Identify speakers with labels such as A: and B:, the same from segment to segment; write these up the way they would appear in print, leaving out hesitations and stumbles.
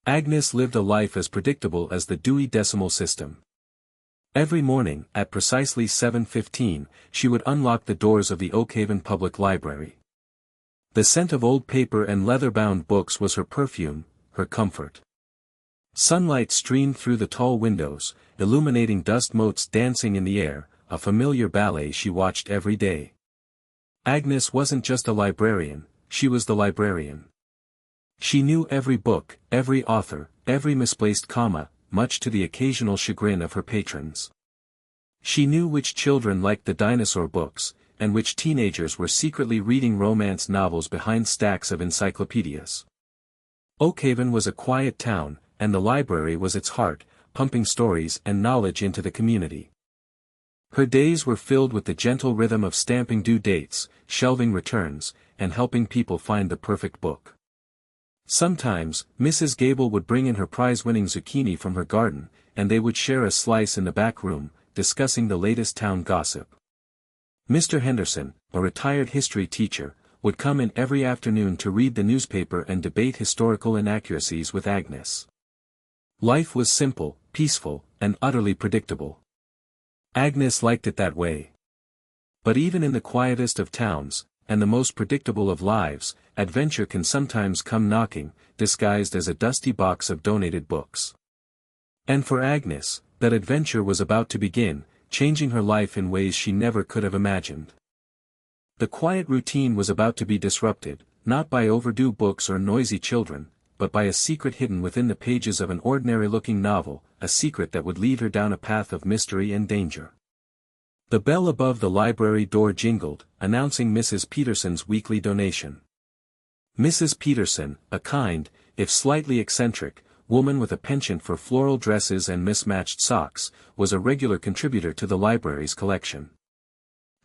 A: Agnes lived a life as predictable as the Dewey Decimal System. Every morning, at precisely 7:15, she would unlock the doors of the Oakhaven Public Library. The scent of old paper and leather-bound books was her perfume, her comfort. Sunlight streamed through the tall windows, illuminating dust motes dancing in the air, a familiar ballet she watched every day. Agnes wasn't just a librarian, she was the librarian. She knew every book, every author, every misplaced comma, much to the occasional chagrin of her patrons. She knew which children liked the dinosaur books, and which teenagers were secretly reading romance novels behind stacks of encyclopedias. Oakhaven was a quiet town, and the library was its heart, pumping stories and knowledge into the community. Her days were filled with the gentle rhythm of stamping due dates, shelving returns, and helping people find the perfect book. Sometimes, Mrs. Gable would bring in her prize-winning zucchini from her garden, and they would share a slice in the back room, discussing the latest town gossip. Mr. Henderson, a retired history teacher, would come in every afternoon to read the newspaper and debate historical inaccuracies with Agnes. Life was simple, peaceful, and utterly predictable. Agnes liked it that way. But even in the quietest of towns, and the most predictable of lives, adventure can sometimes come knocking, disguised as a dusty box of donated books. And for Agnes, that adventure was about to begin, changing her life in ways she never could have imagined. The quiet routine was about to be disrupted, not by overdue books or noisy children, but by a secret hidden within the pages of an ordinary-looking novel, a secret that would lead her down a path of mystery and danger. The bell above the library door jingled, announcing Mrs. Peterson's weekly donation. Mrs. Peterson, a kind, if slightly eccentric, woman with a penchant for floral dresses and mismatched socks, was a regular contributor to the library's collection.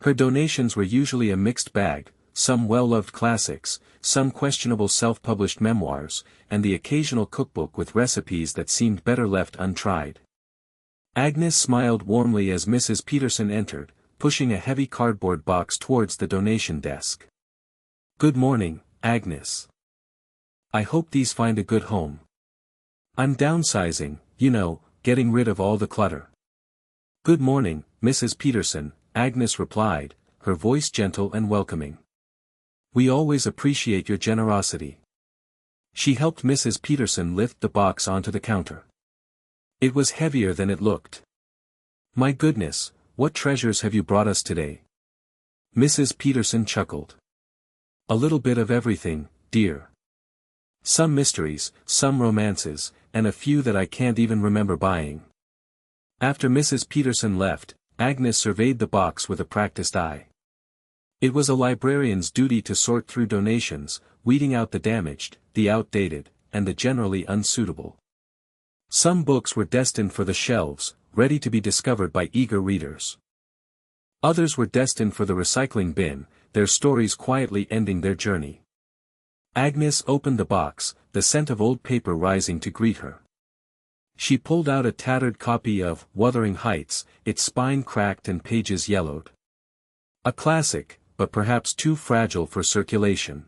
A: Her donations were usually a mixed bag, some well-loved classics, some questionable self-published memoirs, and the occasional cookbook with recipes that seemed better left untried. Agnes smiled warmly as Mrs. Peterson entered, pushing a heavy cardboard box towards the donation desk. "Good morning, Agnes. I hope these find a good home. I'm downsizing, getting rid of all the clutter." "Good morning, Mrs. Peterson," Agnes replied, her voice gentle and welcoming. "We always appreciate your generosity." She helped Mrs. Peterson lift the box onto the counter. It was heavier than it looked. "My goodness, what treasures have you brought us today?" Mrs. Peterson chuckled. "A little bit of everything, dear. Some mysteries, some romances, and a few that I can't even remember buying." After Mrs. Peterson left, Agnes surveyed the box with a practiced eye. It was a librarian's duty to sort through donations, weeding out the damaged, the outdated, and the generally unsuitable. Some books were destined for the shelves, ready to be discovered by eager readers. Others were destined for the recycling bin, their stories quietly ending their journey. Agnes opened the box, the scent of old paper rising to greet her. She pulled out a tattered copy of Wuthering Heights, its spine cracked and pages yellowed. A classic, but perhaps too fragile for circulation.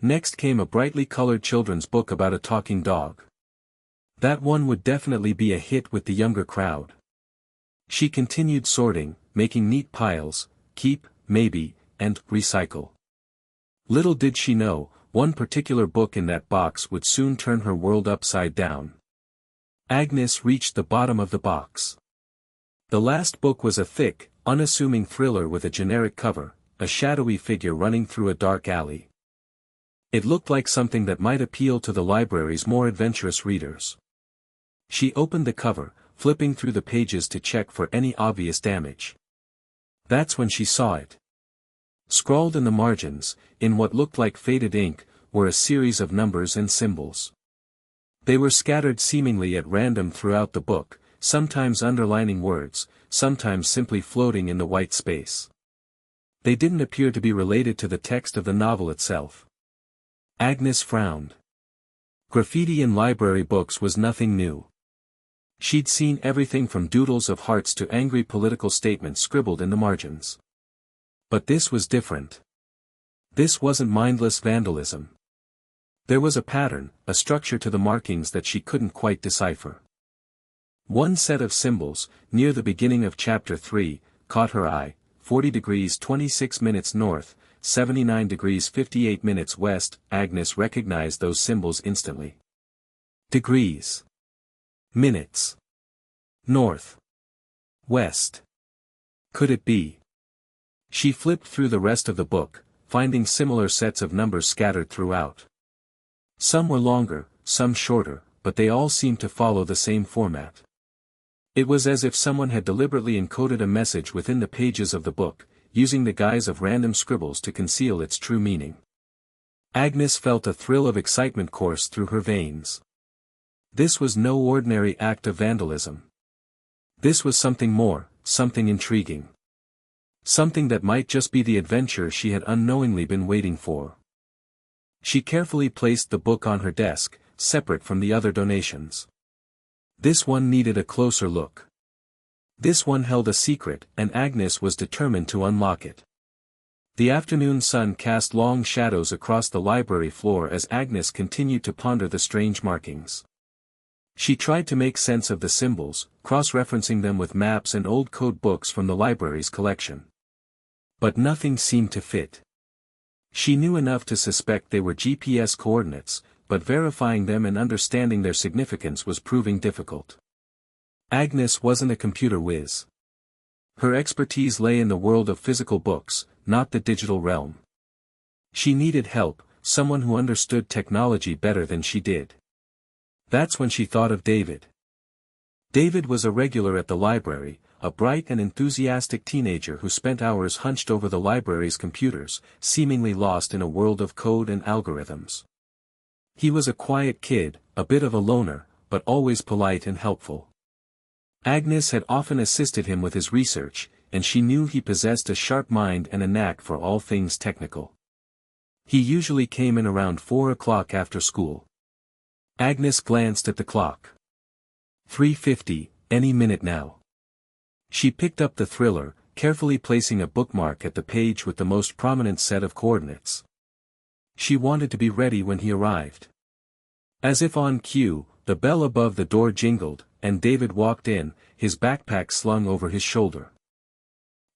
A: Next came a brightly colored children's book about a talking dog. That one would definitely be a hit with the younger crowd. She continued sorting, making neat piles, keep, maybe, and recycle. Little did she know, one particular book in that box would soon turn her world upside down. Agnes reached the bottom of the box. The last book was a thick, unassuming thriller with a generic cover, a shadowy figure running through a dark alley. It looked like something that might appeal to the library's more adventurous readers. She opened the cover, flipping through the pages to check for any obvious damage. That's when she saw it. Scrawled in the margins, in what looked like faded ink, were a series of numbers and symbols. They were scattered seemingly at random throughout the book, sometimes underlining words, sometimes simply floating in the white space. They didn't appear to be related to the text of the novel itself. Agnes frowned. Graffiti in library books was nothing new. She'd seen everything from doodles of hearts to angry political statements scribbled in the margins. But this was different. This wasn't mindless vandalism. There was a pattern, a structure to the markings that she couldn't quite decipher. One set of symbols, near the beginning of chapter 3, caught her eye: 40 degrees 26 minutes north, 79 degrees 58 minutes west. Agnes recognized those symbols instantly. Degrees. Minutes. North. West. Could it be? She flipped through the rest of the book, finding similar sets of numbers scattered throughout. Some were longer, some shorter, but they all seemed to follow the same format. It was as if someone had deliberately encoded a message within the pages of the book, using the guise of random scribbles to conceal its true meaning. Agnes felt a thrill of excitement course through her veins. This was no ordinary act of vandalism. This was something more, something intriguing. Something that might just be the adventure she had unknowingly been waiting for. She carefully placed the book on her desk, separate from the other donations. This one needed a closer look. This one held a secret, and Agnes was determined to unlock it. The afternoon sun cast long shadows across the library floor as Agnes continued to ponder the strange markings. She tried to make sense of the symbols, cross-referencing them with maps and old code books from the library's collection. But nothing seemed to fit. She knew enough to suspect they were GPS coordinates, but verifying them and understanding their significance was proving difficult. Agnes wasn't a computer whiz. Her expertise lay in the world of physical books, not the digital realm. She needed help, someone who understood technology better than she did. That's when she thought of David. David was a regular at the library, a bright and enthusiastic teenager who spent hours hunched over the library's computers, seemingly lost in a world of code and algorithms. He was a quiet kid, a bit of a loner, but always polite and helpful. Agnes had often assisted him with his research, and she knew he possessed a sharp mind and a knack for all things technical. He usually came in around 4 o'clock after school. Agnes glanced at the clock. 3:50, any minute now. She picked up the thriller, carefully placing a bookmark at the page with the most prominent set of coordinates. She wanted to be ready when he arrived. As if on cue, the bell above the door jingled, and David walked in, his backpack slung over his shoulder.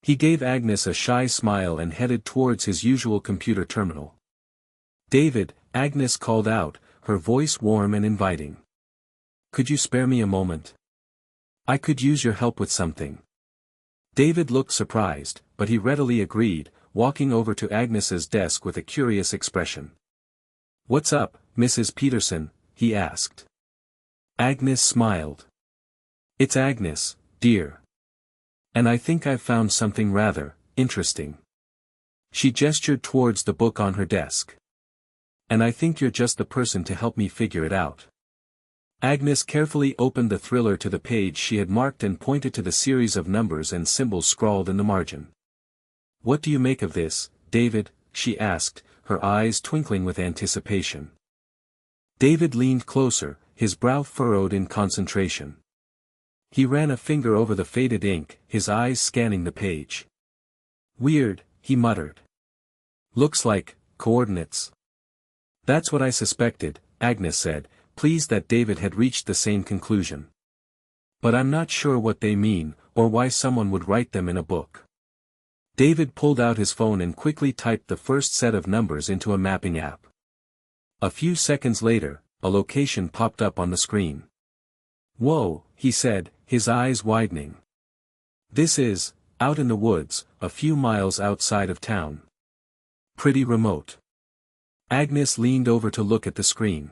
A: He gave Agnes a shy smile and headed towards his usual computer terminal. "David," Agnes called out, her voice warm and inviting. "Could you spare me a moment? I could use your help with something." David looked surprised, but he readily agreed, walking over to Agnes's desk with a curious expression. "What's up, Mrs. Peterson?" he asked. Agnes smiled. "It's Agnes, dear. And I think I've found something rather interesting." She gestured towards the book on her desk. "And I think you're just the person to help me figure it out." Agnes carefully opened the thriller to the page she had marked and pointed to the series of numbers and symbols scrawled in the margin. "What do you make of this, David?" she asked, her eyes twinkling with anticipation. David leaned closer, his brow furrowed in concentration. He ran a finger over the faded ink, his eyes scanning the page. "Weird," he muttered. "Looks like coordinates." "That's what I suspected," Agnes said, pleased that David had reached the same conclusion. "But I'm not sure what they mean, or why someone would write them in a book." David pulled out his phone and quickly typed the first set of numbers into a mapping app. A few seconds later, a location popped up on the screen. "Whoa," he said, his eyes widening. "This is, out in the woods, a few miles outside of town. Pretty remote." Agnes leaned over to look at the screen.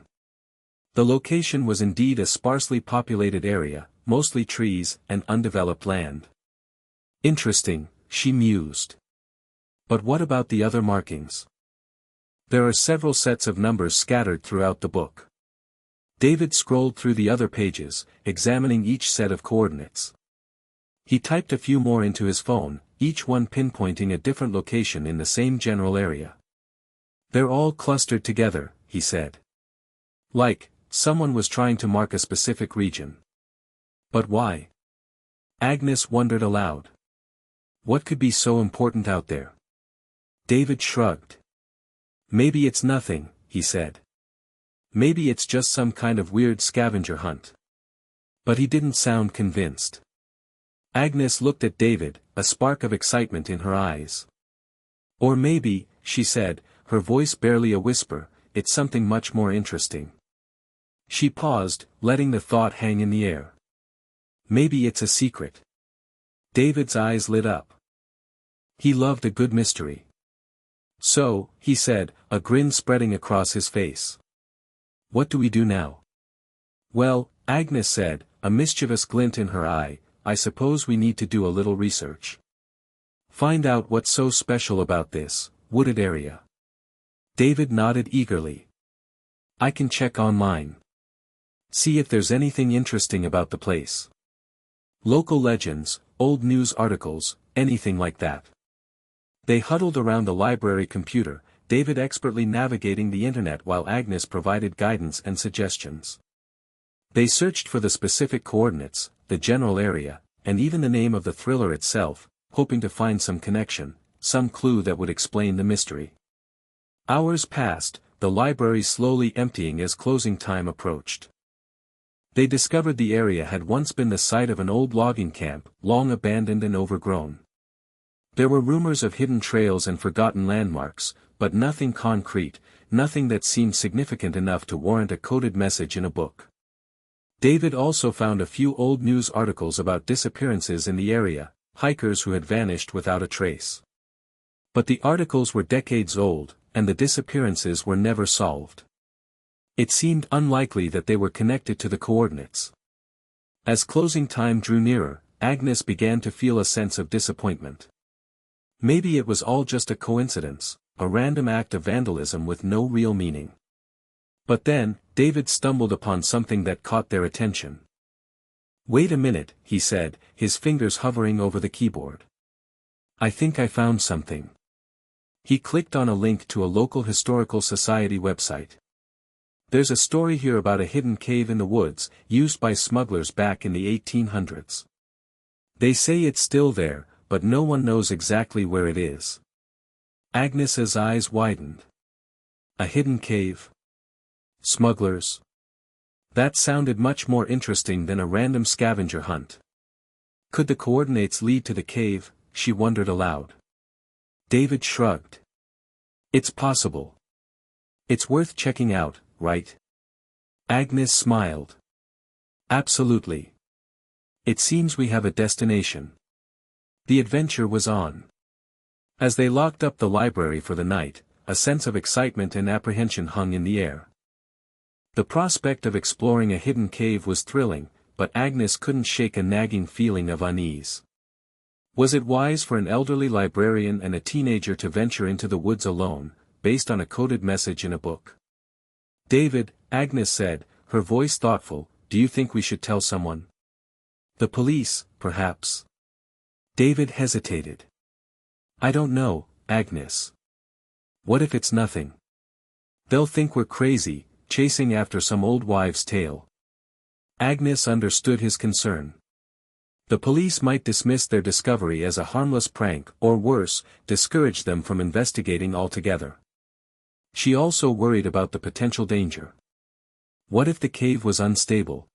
A: The location was indeed a sparsely populated area, mostly trees and undeveloped land. "Interesting," she mused. "But what about the other markings?" "There are several sets of numbers scattered throughout the book." David scrolled through the other pages, examining each set of coordinates. He typed a few more into his phone, each one pinpointing a different location in the same general area. "They're all clustered together," he said. "Like, someone was trying to mark a specific region." "But why?" Agnes wondered aloud. What could be so important out there? David shrugged. "Maybe it's nothing," he said. Maybe it's just some kind of weird scavenger hunt. But he didn't sound convinced. Agnes looked at David, a spark of excitement in her eyes. Or maybe, she said, her voice barely a whisper, it's something much more interesting. She paused, letting the thought hang in the air. Maybe it's a secret. David's eyes lit up. He loved a good mystery. So, he said, a grin spreading across his face. What do we do now? Well, Agnes said, a mischievous glint in her eye, I suppose we need to do a little research. Find out what's so special about this wooded area. David nodded eagerly. I can check online. See if there's anything interesting about the place. Local legends, old news articles, anything like that. They huddled around the library computer, David expertly navigating the internet while Agnes provided guidance and suggestions. They searched for the specific coordinates, the general area, and even the name of the thriller itself, hoping to find some connection, some clue that would explain the mystery. Hours passed, the library slowly emptying as closing time approached. They discovered the area had once been the site of an old logging camp, long abandoned and overgrown. There were rumors of hidden trails and forgotten landmarks, but nothing concrete, nothing that seemed significant enough to warrant a coded message in a book. David also found a few old news articles about disappearances in the area, hikers who had vanished without a trace. But the articles were decades old, and the disappearances were never solved. It seemed unlikely that they were connected to the coordinates. As closing time drew nearer, Agnes began to feel a sense of disappointment. Maybe it was all just a coincidence, a random act of vandalism with no real meaning. But then, David stumbled upon something that caught their attention. Wait a minute, he said, his fingers hovering over the keyboard. I think I found something. He clicked on a link to a local historical society website. There's a story here about a hidden cave in the woods, used by smugglers back in the 1800s. They say it's still there, but no one knows exactly where it is. Agnes's eyes widened. A hidden cave? Smugglers? That sounded much more interesting than a random scavenger hunt. Could the coordinates lead to the cave, she wondered aloud. David shrugged. It's possible. It's worth checking out, right? Agnes smiled. Absolutely. It seems we have a destination. The adventure was on. As they locked up the library for the night, a sense of excitement and apprehension hung in the air. The prospect of exploring a hidden cave was thrilling, but Agnes couldn't shake a nagging feeling of unease. Was it wise for an elderly librarian and a teenager to venture into the woods alone, based on a coded message in a book? David, Agnes said, her voice thoughtful, do you think we should tell someone? The police, perhaps. David hesitated. I don't know, Agnes. What if it's nothing? They'll think we're crazy, chasing after some old wives' tale. Agnes understood his concern. The police might dismiss their discovery as a harmless prank or worse, discourage them from investigating altogether. She also worried about the potential danger. What if the cave was unstable?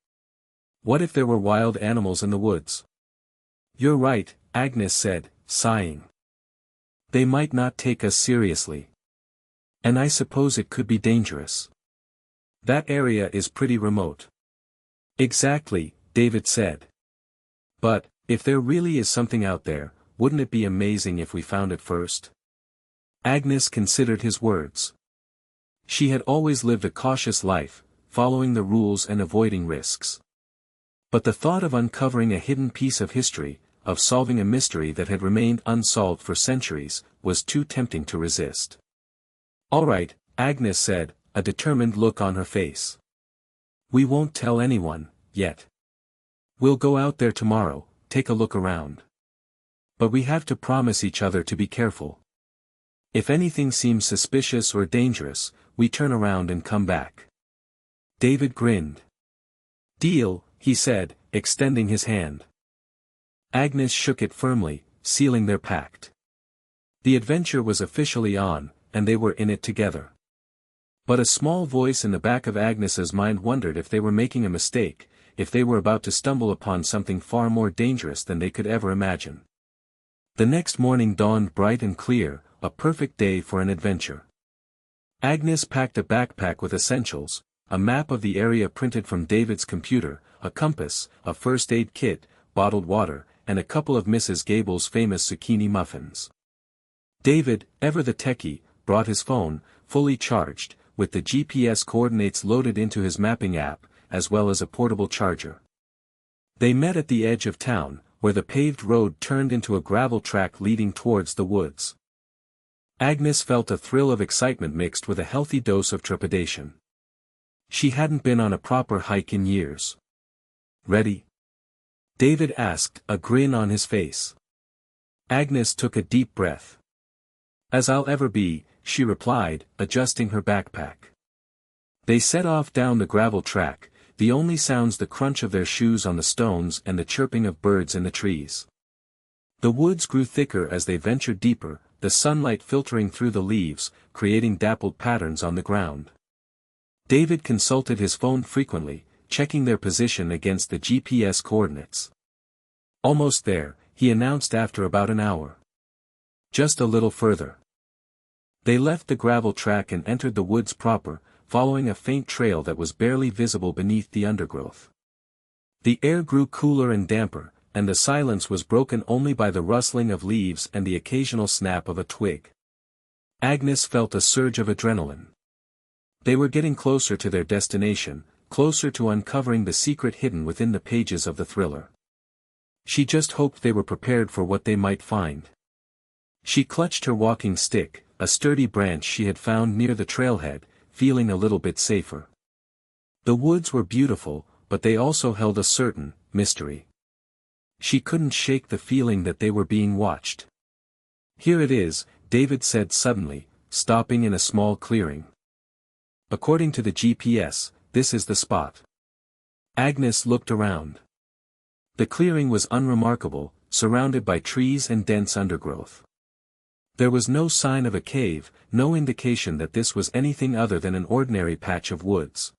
A: What if there were wild animals in the woods? You're right, Agnes said, sighing. They might not take us seriously. And I suppose it could be dangerous. That area is pretty remote. Exactly, David said. But, if there really is something out there, wouldn't it be amazing if we found it first? Agnes considered his words. She had always lived a cautious life, following the rules and avoiding risks. But the thought of uncovering a hidden piece of history, of solving a mystery that had remained unsolved for centuries, was too tempting to resist. All right, Agnes said, a determined look on her face. We won't tell anyone, yet. We'll go out there tomorrow, take a look around. But we have to promise each other to be careful. If anything seems suspicious or dangerous, we turn around and come back. David grinned. Deal, he said, extending his hand. Agnes shook it firmly, sealing their pact. The adventure was officially on, and they were in it together. But a small voice in the back of Agnes's mind wondered if they were making a mistake, if they were about to stumble upon something far more dangerous than they could ever imagine. The next morning dawned bright and clear, a perfect day for an adventure. Agnes packed a backpack with essentials, a map of the area printed from David's computer, a compass, a first aid kit, bottled water, and a couple of Mrs. Gable's famous zucchini muffins. David, ever the techie, brought his phone, fully charged, with the GPS coordinates loaded into his mapping app, as well as a portable charger. They met at the edge of town, where the paved road turned into a gravel track leading towards the woods. Agnes felt a thrill of excitement mixed with a healthy dose of trepidation. She hadn't been on a proper hike in years. "Ready?" David asked, a grin on his face. Agnes took a deep breath. "As I'll ever be," she replied, adjusting her backpack. They set off down the gravel track, the only sounds the crunch of their shoes on the stones and the chirping of birds in the trees. The woods grew thicker as they ventured deeper, the sunlight filtering through the leaves, creating dappled patterns on the ground. David consulted his phone frequently, checking their position against the GPS coordinates. "Almost there," he announced after about an hour. "Just a little further." They left the gravel track and entered the woods proper, following a faint trail that was barely visible beneath the undergrowth. The air grew cooler and damper, and the silence was broken only by the rustling of leaves and the occasional snap of a twig. Agnes felt a surge of adrenaline. They were getting closer to their destination, closer to uncovering the secret hidden within the pages of the thriller. She just hoped they were prepared for what they might find. She clutched her walking stick, a sturdy branch she had found near the trailhead, feeling a little bit safer. The woods were beautiful, but they also held a certain mystery. She couldn't shake the feeling that they were being watched. "Here it is," David said suddenly, stopping in a small clearing. "According to the GPS, this is the spot." Agnes looked around. The clearing was unremarkable, surrounded by trees and dense undergrowth. There was no sign of a cave, no indication that this was anything other than an ordinary patch of woods.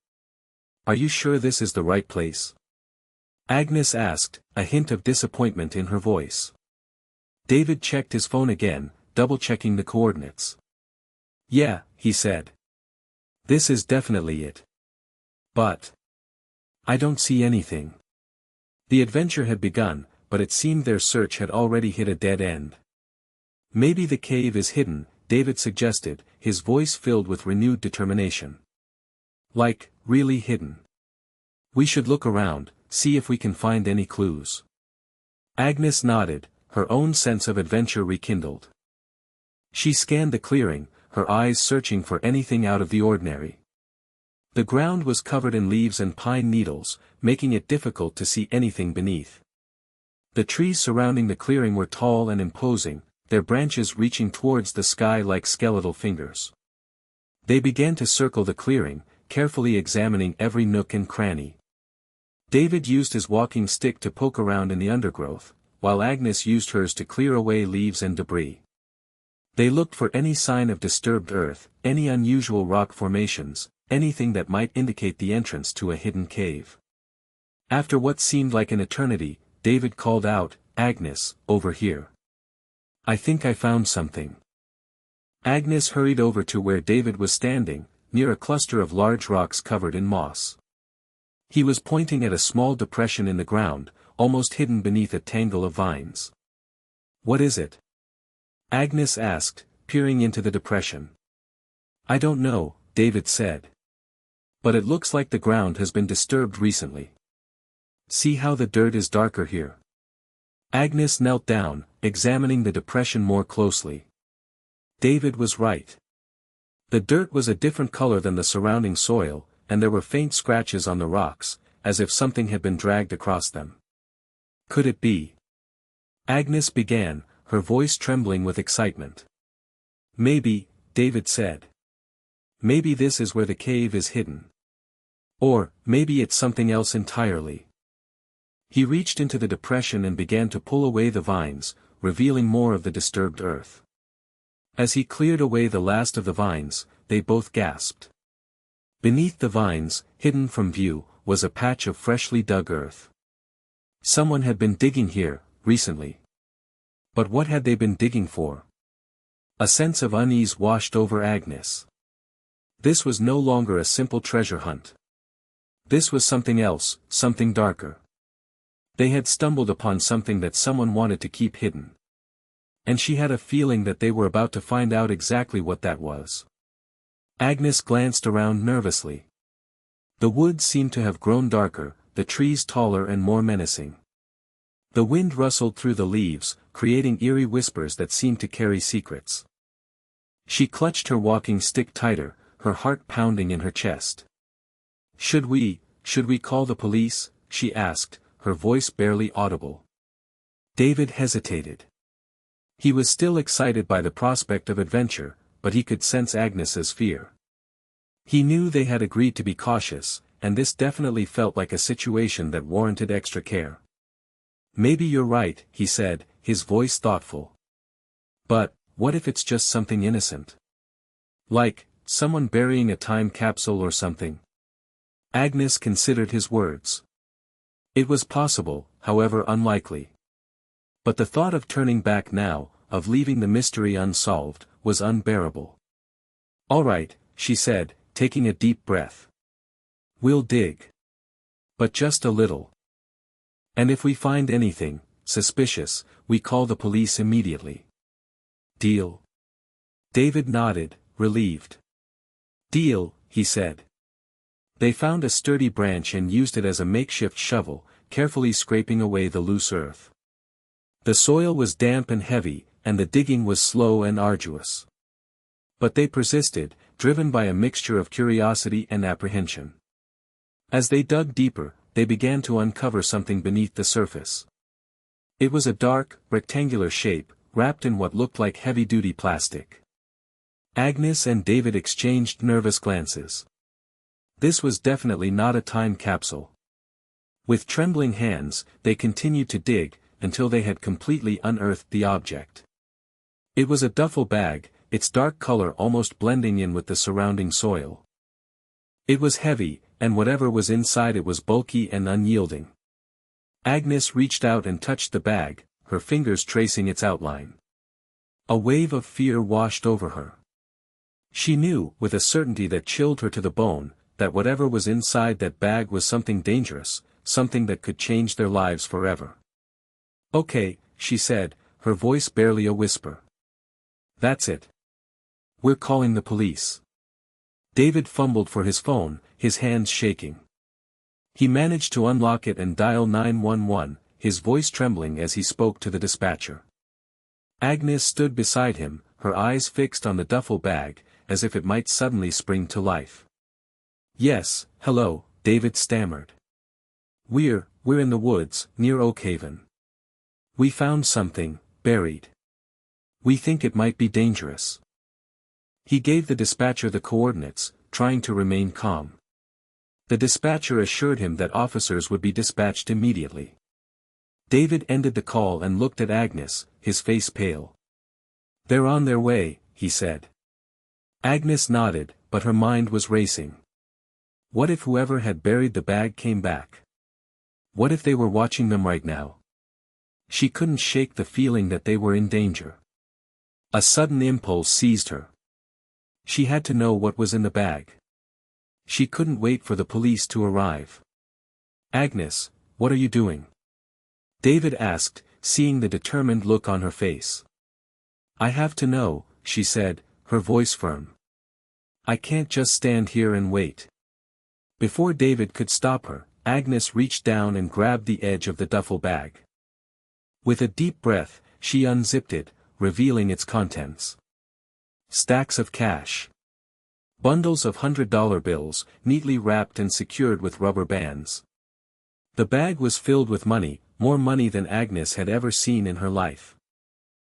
A: "Are you sure this is the right place?" Agnes asked, a hint of disappointment in her voice. David checked his phone again, double-checking the coordinates. "Yeah," he said. "This is definitely it. But I don't see anything." The adventure had begun, but it seemed their search had already hit a dead end. "Maybe the cave is hidden," David suggested, his voice filled with renewed determination. "Like, really hidden. We should look around, see if we can find any clues." Agnes nodded, her own sense of adventure rekindled. She scanned the clearing, her eyes searching for anything out of the ordinary. The ground was covered in leaves and pine needles, making it difficult to see anything beneath. The trees surrounding the clearing were tall and imposing, their branches reaching towards the sky like skeletal fingers. They began to circle the clearing, carefully examining every nook and cranny. David used his walking stick to poke around in the undergrowth, while Agnes used hers to clear away leaves and debris. They looked for any sign of disturbed earth, any unusual rock formations, anything that might indicate the entrance to a hidden cave. After what seemed like an eternity, David called out, "Agnes, over here. I think I found something." Agnes hurried over to where David was standing, near a cluster of large rocks covered in moss. He was pointing at a small depression in the ground, almost hidden beneath a tangle of vines. "What is it?" Agnes asked, peering into the depression. "I don't know," David said. "But it looks like the ground has been disturbed recently. See how the dirt is darker here." Agnes knelt down, examining the depression more closely. David was right. The dirt was a different color than the surrounding soil, and there were faint scratches on the rocks, as if something had been dragged across them. Could it be? Agnes began, her voice trembling with excitement. "Maybe," David said. "Maybe this is where the cave is hidden. Or, maybe it's something else entirely." He reached into the depression and began to pull away the vines, revealing more of the disturbed earth. As he cleared away the last of the vines, they both gasped. Beneath the vines, hidden from view, was a patch of freshly dug earth. Someone had been digging here, recently. But what had they been digging for? A sense of unease washed over Agnes. This was no longer a simple treasure hunt. This was something else, something darker. They had stumbled upon something that someone wanted to keep hidden. And she had a feeling that they were about to find out exactly what that was. Agnes glanced around nervously. The woods seemed to have grown darker, the trees taller and more menacing. The wind rustled through the leaves, creating eerie whispers that seemed to carry secrets. She clutched her walking stick tighter, her heart pounding in her chest. Should we call the police?" she asked, her voice barely audible. David hesitated. He was still excited by the prospect of adventure, but he could sense Agnes's fear. He knew they had agreed to be cautious, and this definitely felt like a situation that warranted extra care. "Maybe you're right," he said, his voice thoughtful. "But, what if it's just something innocent? Like, someone burying a time capsule or something?" Agnes considered his words. It was possible, however unlikely. But the thought of turning back now, of leaving the mystery unsolved, was unbearable. "All right," she said, taking a deep breath. "We'll dig. But just a little. And if we find anything suspicious, we call the police immediately. Deal?" David nodded, relieved. "Deal," he said. They found a sturdy branch and used it as a makeshift shovel, carefully scraping away the loose earth. The soil was damp and heavy, and the digging was slow and arduous. But they persisted, driven by a mixture of curiosity and apprehension. As they dug deeper, they began to uncover something beneath the surface. It was a dark, rectangular shape, wrapped in what looked like heavy-duty plastic. Agnes and David exchanged nervous glances. This was definitely not a time capsule. With trembling hands, they continued to dig, until they had completely unearthed the object. It was a duffel bag, its dark color almost blending in with the surrounding soil. It was heavy, and whatever was inside it was bulky and unyielding. Agnes reached out and touched the bag, her fingers tracing its outline. A wave of fear washed over her. She knew, with a certainty that chilled her to the bone, that whatever was inside that bag was something dangerous, something that could change their lives forever. "Okay," she said, her voice barely a whisper. "That's it. We're calling the police." David fumbled for his phone, his hands shaking. He managed to unlock it and dial 911, his voice trembling as he spoke to the dispatcher. Agnes stood beside him, her eyes fixed on the duffel bag, as if it might suddenly spring to life. "Yes, hello," David stammered. We're in the woods, near Oakhaven. We found something, buried. We think it might be dangerous." He gave the dispatcher the coordinates, trying to remain calm. The dispatcher assured him that officers would be dispatched immediately. David ended the call and looked at Agnes, his face pale. "They're on their way," he said. Agnes nodded, but her mind was racing. What if whoever had buried the bag came back? What if they were watching them right now? She couldn't shake the feeling that they were in danger. A sudden impulse seized her. She had to know what was in the bag. She couldn't wait for the police to arrive. "Agnes, what are you doing?" David asked, seeing the determined look on her face. "I have to know," she said, her voice firm. "I can't just stand here and wait." Before David could stop her, Agnes reached down and grabbed the edge of the duffel bag. With a deep breath, she unzipped it, revealing its contents. Stacks of cash. Bundles of $100 bills, neatly wrapped and secured with rubber bands. The bag was filled with money, more money than Agnes had ever seen in her life.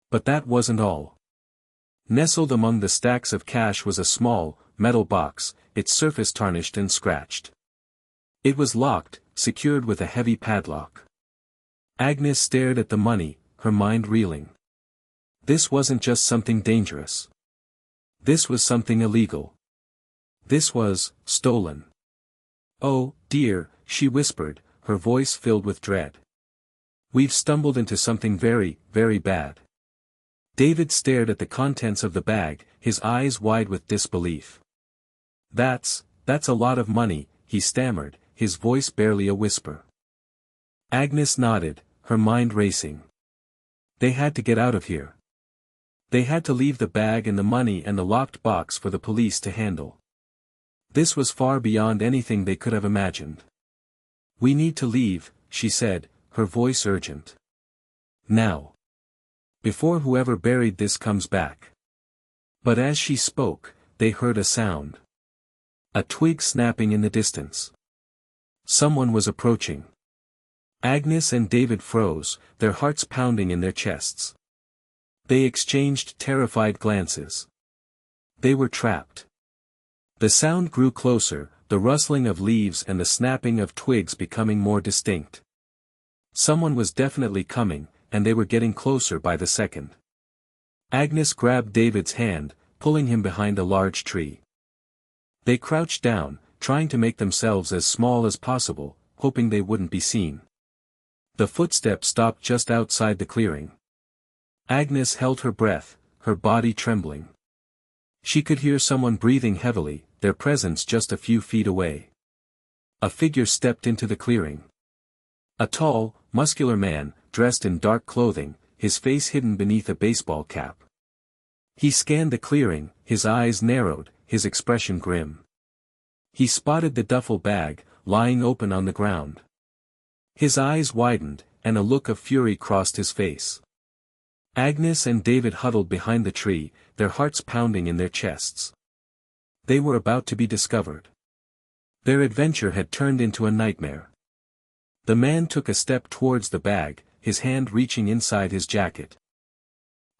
A: But that wasn't all. Nestled among the stacks of cash was a small, metal box, its surface tarnished and scratched. It was locked, secured with a heavy padlock. Agnes stared at the money, her mind reeling. This wasn't just something dangerous. This was something illegal. This was stolen. "Oh, dear," she whispered, her voice filled with dread. "We've stumbled into something very, very bad." David stared at the contents of the bag, his eyes wide with disbelief. That's a lot of money," he stammered, his voice barely a whisper. Agnes nodded, her mind racing. They had to get out of here. They had to leave the bag and the money and the locked box for the police to handle. This was far beyond anything they could have imagined. "We need to leave," she said, her voice urgent. "Now. Before whoever buried this comes back." But as she spoke, they heard a sound. A twig snapping in the distance. Someone was approaching. Agnes and David froze, their hearts pounding in their chests. They exchanged terrified glances. They were trapped. The sound grew closer, the rustling of leaves and the snapping of twigs becoming more distinct. Someone was definitely coming, and they were getting closer by the second. Agnes grabbed David's hand, pulling him behind a large tree. They crouched down, trying to make themselves as small as possible, hoping they wouldn't be seen. The footsteps stopped just outside the clearing. Agnes held her breath, her body trembling. She could hear someone breathing heavily, their presence just a few feet away. A figure stepped into the clearing. A tall, muscular man, dressed in dark clothing, his face hidden beneath a baseball cap. He scanned the clearing, his eyes narrowed, his expression grim. He spotted the duffel bag, lying open on the ground. His eyes widened, and a look of fury crossed his face. Agnes and David huddled behind the tree, their hearts pounding in their chests. They were about to be discovered. Their adventure had turned into a nightmare. The man took a step towards the bag, his hand reaching inside his jacket.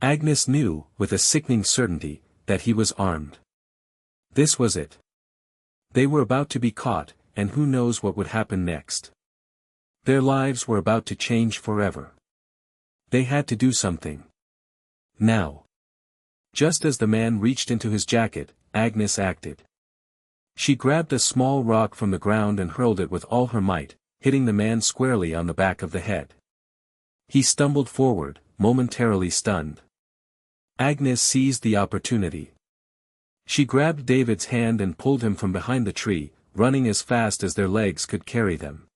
A: Agnes knew, with a sickening certainty, that he was armed. This was it. They were about to be caught, and who knows what would happen next. Their lives were about to change forever. They had to do something. Now. Just as the man reached into his jacket, Agnes acted. She grabbed a small rock from the ground and hurled it with all her might, hitting the man squarely on the back of the head. He stumbled forward, momentarily stunned. Agnes seized the opportunity. She grabbed David's hand and pulled him from behind the tree, running as fast as their legs could carry them.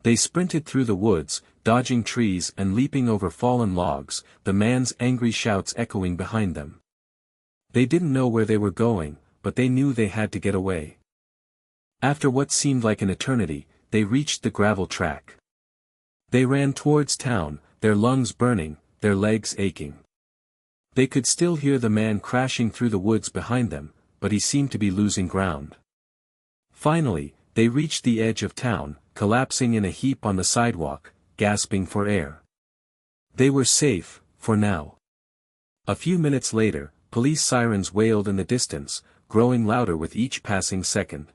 A: They sprinted through the woods, dodging trees and leaping over fallen logs, the man's angry shouts echoing behind them. They didn't know where they were going, but they knew they had to get away. After what seemed like an eternity, they reached the gravel track. They ran towards town, their lungs burning, their legs aching. They could still hear the man crashing through the woods behind them, but he seemed to be losing ground. Finally, they reached the edge of town, collapsing in a heap on the sidewalk, gasping for air. They were safe, for now. A few minutes later, police sirens wailed in the distance, growing louder with each passing second.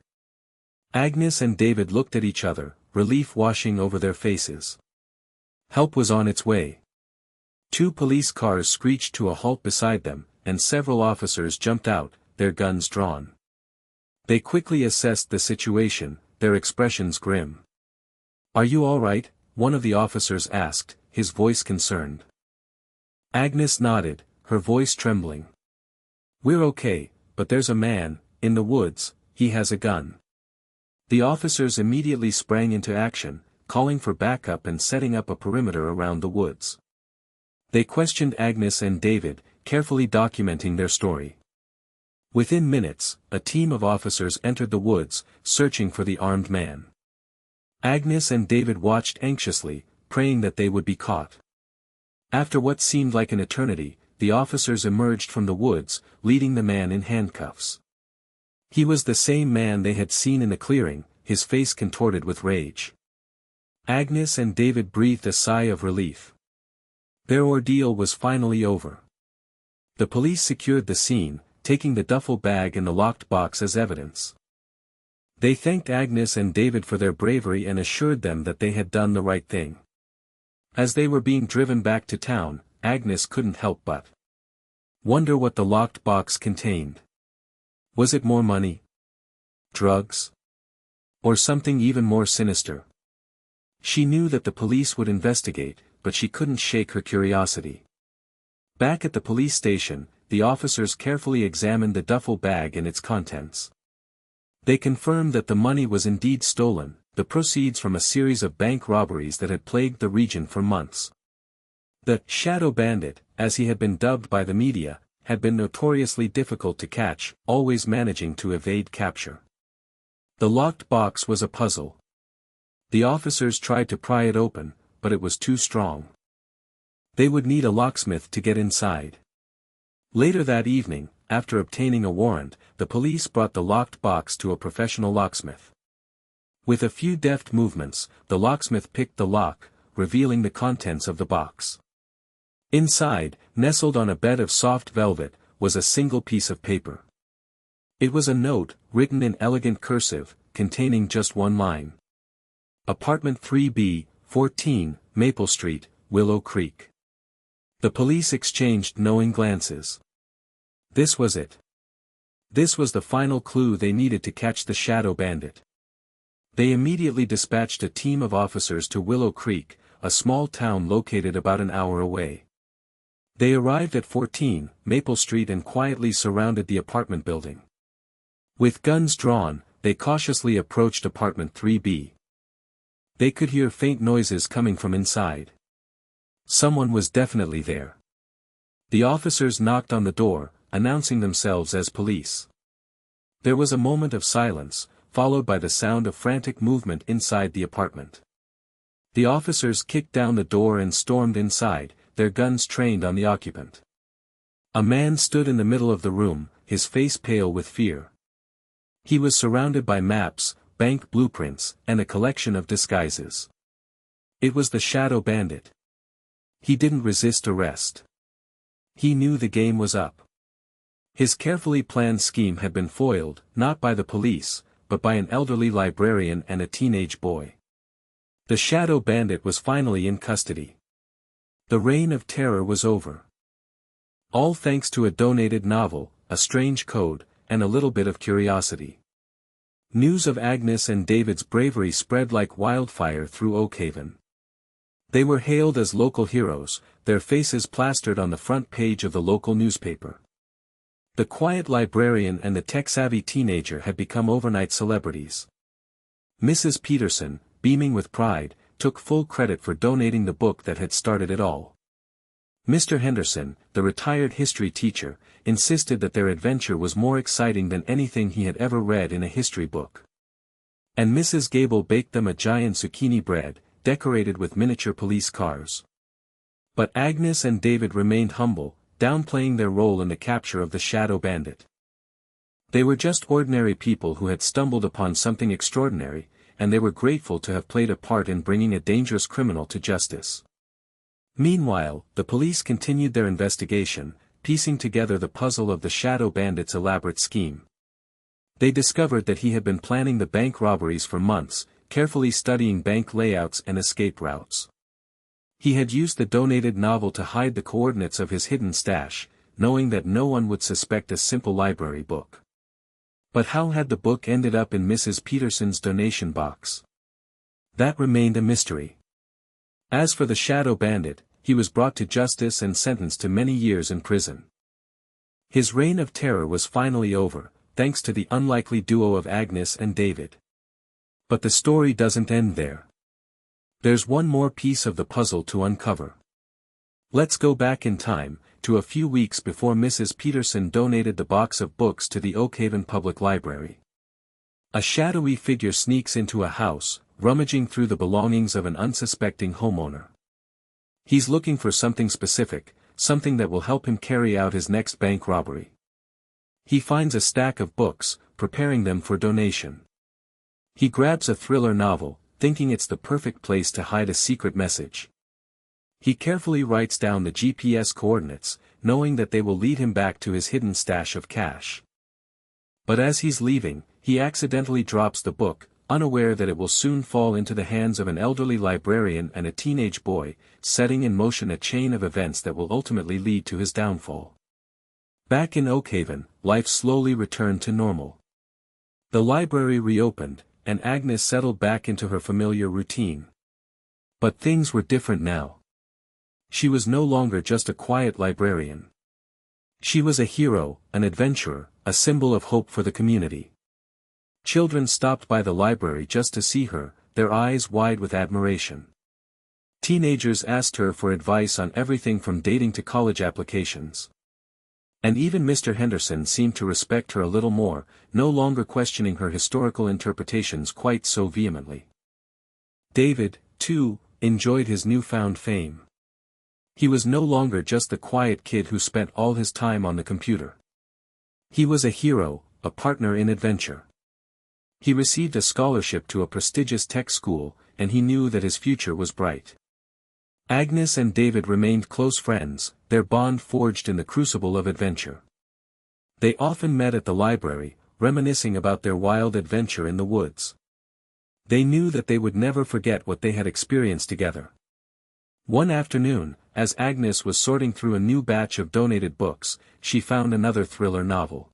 A: Agnes and David looked at each other, relief washing over their faces. Help was on its way. 2 police cars screeched to a halt beside them, and several officers jumped out, their guns drawn. They quickly assessed the situation, their expressions grim. "Are you all right?" one of the officers asked, his voice concerned. Agnes nodded, her voice trembling. "We're okay, but there's a man, in the woods, he has a gun." The officers immediately sprang into action, calling for backup and setting up a perimeter around the woods. They questioned Agnes and David, carefully documenting their story. Within minutes, a team of officers entered the woods, searching for the armed man. Agnes and David watched anxiously, praying that they would be caught. After what seemed like an eternity, the officers emerged from the woods, leading the man in handcuffs. He was the same man they had seen in the clearing, his face contorted with rage. Agnes and David breathed a sigh of relief. Their ordeal was finally over. The police secured the scene, taking the duffel bag and the locked box as evidence. They thanked Agnes and David for their bravery and assured them that they had done the right thing. As they were being driven back to town, Agnes couldn't help but wonder what the locked box contained. Was it more money? drugs? Or something even more sinister? She knew that the police would investigate, but she couldn't shake her curiosity. Back at the police station, the officers carefully examined the duffel bag and its contents. They confirmed that the money was indeed stolen, the proceeds from a series of bank robberies that had plagued the region for months. The Shadow Bandit, as he had been dubbed by the media, had been notoriously difficult to catch, always managing to evade capture. The locked box was a puzzle. The officers tried to pry it open, but it was too strong. They would need a locksmith to get inside. Later that evening, after obtaining a warrant, the police brought the locked box to a professional locksmith. With a few deft movements, the locksmith picked the lock, revealing the contents of the box. Inside, nestled on a bed of soft velvet, was a single piece of paper. It was a note, written in elegant cursive, containing just one line. Apartment 3B, 14, Maple Street, Willow Creek. The police exchanged knowing glances. This was it. This was the final clue they needed to catch the Shadow Bandit. They immediately dispatched a team of officers to Willow Creek, a small town located about an hour away. They arrived at 14, Maple Street and quietly surrounded the apartment building. With guns drawn, they cautiously approached apartment 3B. They could hear faint noises coming from inside. Someone was definitely there. The officers knocked on the door, announcing themselves as police. There was a moment of silence, followed by the sound of frantic movement inside the apartment. The officers kicked down the door and stormed inside, their guns trained on the occupant. A man stood in the middle of the room, his face pale with fear. He was surrounded by maps, bank blueprints, and a collection of disguises. It was the Shadow Bandit. He didn't resist arrest. He knew the game was up. His carefully planned scheme had been foiled, not by the police, but by an elderly librarian and a teenage boy. The Shadow Bandit was finally in custody. The reign of terror was over. All thanks to a donated novel, a strange code, and a little bit of curiosity. News of Agnes and David's bravery spread like wildfire through Oakhaven. They were hailed as local heroes, their faces plastered on the front page of the local newspaper. The quiet librarian and the tech-savvy teenager had become overnight celebrities. Mrs. Peterson, beaming with pride, took full credit for donating the book that had started it all. Mr. Henderson, the retired history teacher, insisted that their adventure was more exciting than anything he had ever read in a history book. And Mrs. Gable baked them a giant zucchini bread, decorated with miniature police cars. But Agnes and David remained humble, downplaying their role in the capture of the Shadow Bandit. They were just ordinary people who had stumbled upon something extraordinary, and they were grateful to have played a part in bringing a dangerous criminal to justice. Meanwhile, the police continued their investigation, piecing together the puzzle of the Shadow Bandit's elaborate scheme. They discovered that he had been planning the bank robberies for months, carefully studying bank layouts and escape routes. He had used the donated novel to hide the coordinates of his hidden stash, knowing that no one would suspect a simple library book. But how had the book ended up in Mrs. Peterson's donation box? That remained a mystery. As for the Shadow Bandit, he was brought to justice and sentenced to many years in prison. His reign of terror was finally over, thanks to the unlikely duo of Agnes and David. But the story doesn't end there. There's one more piece of the puzzle to uncover. Let's go back in time, to a few weeks before Mrs. Peterson donated the box of books to the Oakhaven Public Library. A shadowy figure sneaks into a house, rummaging through the belongings of an unsuspecting homeowner. He's looking for something specific, something that will help him carry out his next bank robbery. He finds a stack of books, preparing them for donation. He grabs a thriller novel, thinking it's the perfect place to hide a secret message. He carefully writes down the GPS coordinates, knowing that they will lead him back to his hidden stash of cash. But as he's leaving, he accidentally drops the book, unaware that it will soon fall into the hands of an elderly librarian and a teenage boy, setting in motion a chain of events that will ultimately lead to his downfall. Back in Oakhaven, life slowly returned to normal. The library reopened, and Agnes settled back into her familiar routine. But things were different now. She was no longer just a quiet librarian. She was a hero, an adventurer, a symbol of hope for the community. Children stopped by the library just to see her, their eyes wide with admiration. Teenagers asked her for advice on everything from dating to college applications. And even Mr. Henderson seemed to respect her a little more, no longer questioning her historical interpretations quite so vehemently. David, too, enjoyed his newfound fame. He was no longer just the quiet kid who spent all his time on the computer. He was a hero, a partner in adventure. He received a scholarship to a prestigious tech school, and he knew that his future was bright. Agnes and David remained close friends, their bond forged in the crucible of adventure. They often met at the library, reminiscing about their wild adventure in the woods. They knew that they would never forget what they had experienced together. One afternoon, as Agnes was sorting through a new batch of donated books, she found another thriller novel.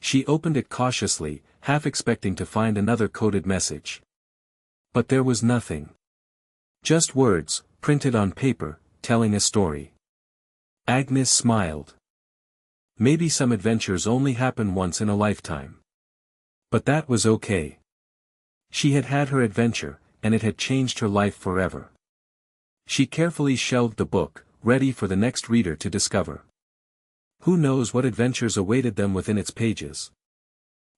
A: She opened it cautiously, half expecting to find another coded message. But there was nothing. Just words, printed on paper, telling a story. Agnes smiled. Maybe some adventures only happen once in a lifetime. But that was okay. She had had her adventure, and it had changed her life forever. She carefully shelved the book, ready for the next reader to discover. Who knows what adventures awaited them within its pages?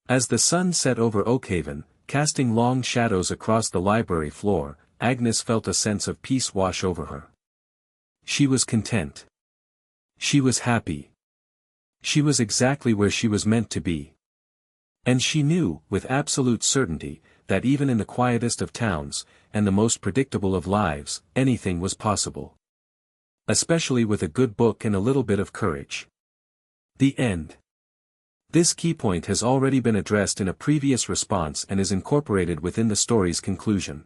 A: As the sun set over Oakhaven, casting long shadows across the library floor, Agnes felt a sense of peace wash over her. She was content. She was happy. She was exactly where she was meant to be. And she knew, with absolute certainty, that even in the quietest of towns, and the most predictable of lives, anything was possible. Especially with a good book and a little bit of courage. The end. This key point has already been addressed in a previous response and is incorporated within the story's conclusion.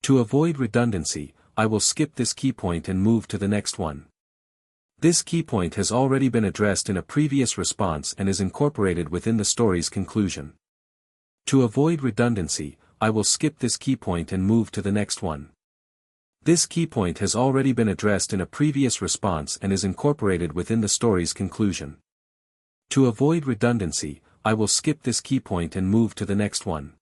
A: To avoid redundancy, I will skip this key point and move to the next one. This key point has already been addressed in a previous response and is incorporated within the story's conclusion. To avoid redundancy, I will skip this key point and move to the next one. This key point has already been addressed in a previous response and is incorporated within the story's conclusion. To avoid redundancy, I will skip this key point and move to the next one.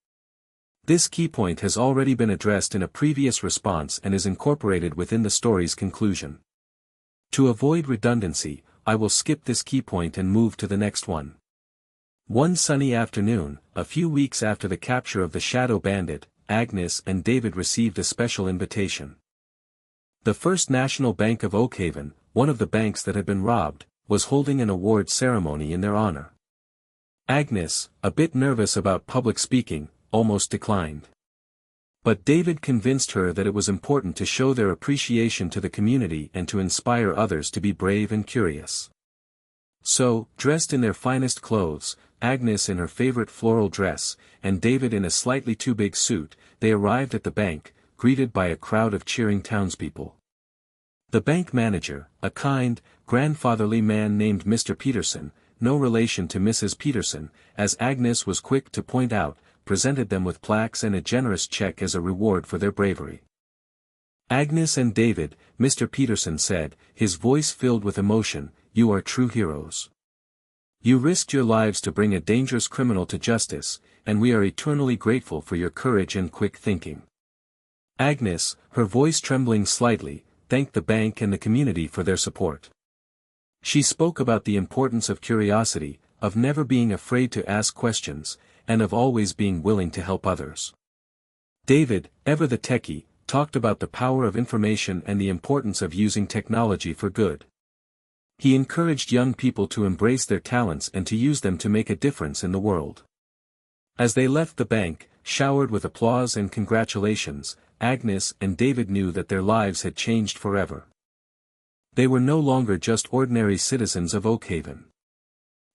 A: This key point has already been addressed in a previous response and is incorporated within the story's conclusion. To avoid redundancy, I will skip this key point and move to the next one. One sunny afternoon, a few weeks after the capture of the Shadow Bandit, Agnes and David received a special invitation. The First National Bank of Oakhaven, one of the banks that had been robbed, was holding an award ceremony in their honor. Agnes, a bit nervous about public speaking, almost declined. But David convinced her that it was important to show their appreciation to the community and to inspire others to be brave and curious. So, dressed in their finest clothes, Agnes in her favorite floral dress, and David in a slightly too big suit, they arrived at the bank, greeted by a crowd of cheering townspeople. The bank manager, a kind, grandfatherly man named Mr. Peterson, no relation to Mrs. Peterson, as Agnes was quick to point out, presented them with plaques and a generous check as a reward for their bravery. Agnes and David, Mr. Peterson said, his voice filled with emotion, "You are true heroes. You risked your lives to bring a dangerous criminal to justice, and we are eternally grateful for your courage and quick thinking." Agnes, her voice trembling slightly, thanked the bank and the community for their support. She spoke about the importance of curiosity, of never being afraid to ask questions, and of always being willing to help others. David, ever the techie, talked about the power of information and the importance of using technology for good. He encouraged young people to embrace their talents and to use them to make a difference in the world. As they left the bank, showered with applause and congratulations, Agnes and David knew that their lives had changed forever. They were no longer just ordinary citizens of Oakhaven.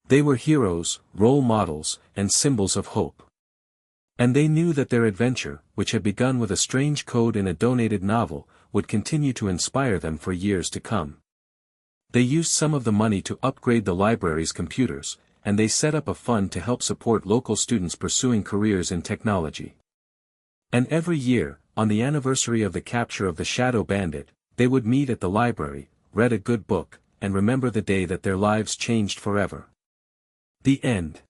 A: They were heroes, role models, and symbols of hope. And they knew that their adventure, which had begun with a strange code in a donated novel, would continue to inspire them for years to come. They used some of the money to upgrade the library's computers, and they set up a fund to help support local students pursuing careers in technology. And every year, on the anniversary of the capture of the shadow bandit, they would meet at the library, read a good book, and remember the day that their lives changed forever. The end.